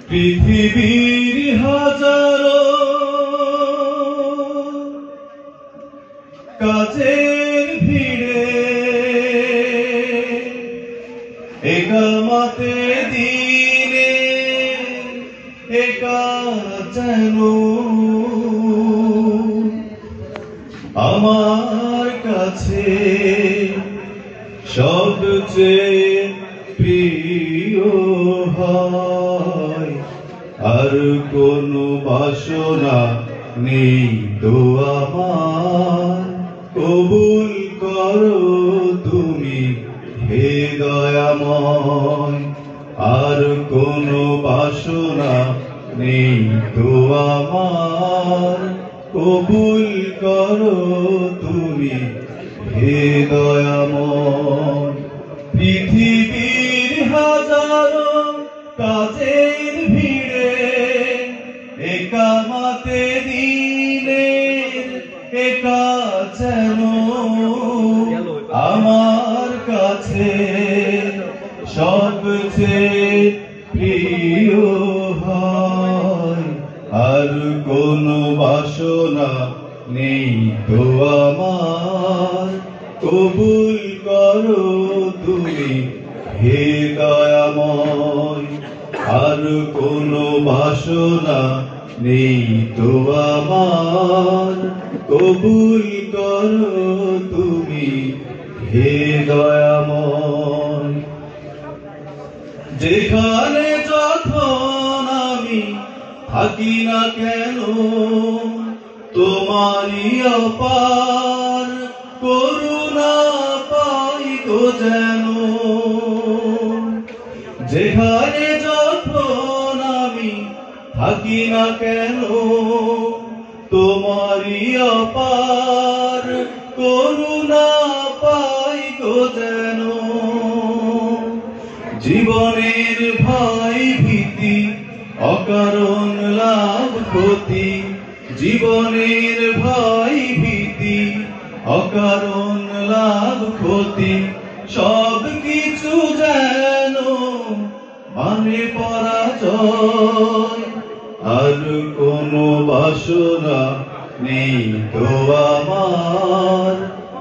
পৃথিবীর হাজারো কাজের ভিড়ে একামাতে দিনে একা যেন আমার কাছে সবচেয়ে প্রিয় হয়। আর কোনো বাসনা নেই তো আমার, কবুল করো তুমি হে দয়াময়। আর কোনো বাসনা নেই তো আমার, কবুল করো তুমি হে দয়াময়। পৃথিবীর হাজারো কাজের ভিড়ে একামাতে দিনের একা যেন আমার কাছে সবচেয়ে প্রিয় হয়। আর কোনো বাসনা নেই তো আমার, কবুল করো তুমি হে দয়াময়। আর কোনো বাসনা নেই তো আমার, কবুল করো তুমি হে দয়াময়। যেখানে যখন আমি থাকি না কেন তোমারই অপার করুণা পাই তো যেন। যেখানে যখন আমি থাকি না কেন তোমারই অপার করুণা পাই তো যেন। জীবনের ভয় ভীতি অকারণ লাভ ক্ষতি, জীবনের ভয় ভীতি অকারণ লাভ ক্ষতি, সব কিছু যেন মানে পরাজয়। আর কোনো বাসনা নেই তো আমার,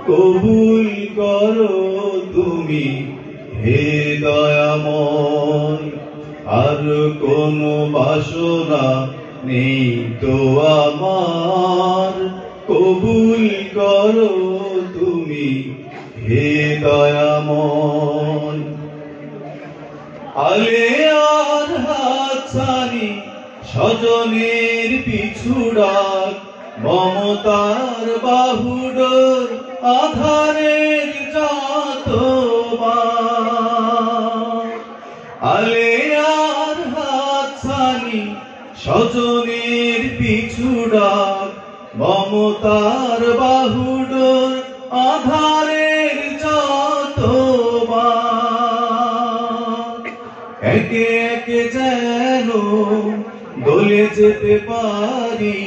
কবুল করো তুমি হে দয়াময়। আর কোনো বাসনা নেই তো আমার, কবুল করো তুমি হে দয়াময়। আলে আর হাতছানি স্বজনের পিছু ডাক, মমতার বাহুডোর আধারের যতবার। আলে আর হাতছানি স্বজনের পিছু ডাক, মমতার বাহুডোর আধারের যতবার। একে একে যেন গলে যেতে পারি,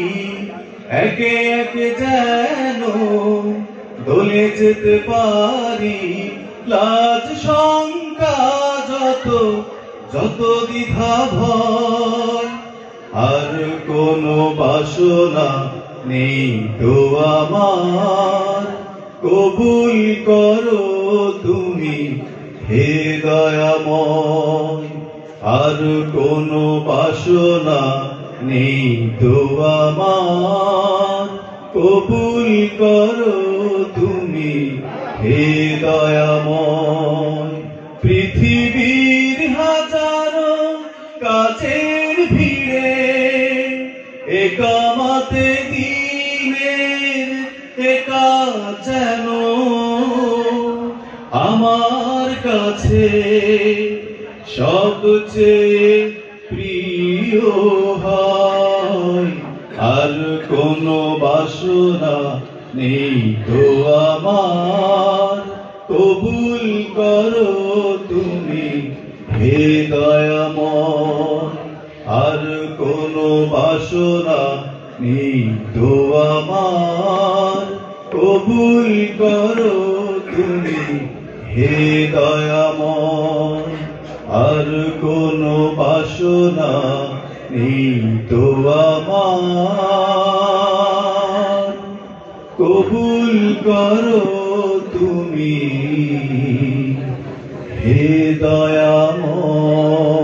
একে একে যেন গলে যেতে পারি। লাজ শঙ্কা যত যত দ্বিধা ভয়, আর কোনো বাসনা নেই তো আমার, কবুল করো তুমি হে দয়াময়। আর কোনো বাসনা নেই তো আমার, কবুল করো তুমি হে দয়াময়। পৃথিবীর হাজারো কাজের ভিড়ে একামাতে দিনের একা যেন আমার কাছে সবচেয়ে প্রিয় হয়। আর কোনো বাসনা নেই তো আমার, কবুল করো তুমি হে দয়াময়। আর কোনো বাসনা নেই তো আমার, কবুল করো তুমি হে দয়াময়। আর বাসনা নেই তো আমার। কবুল করো তুমি হে দয়াময়।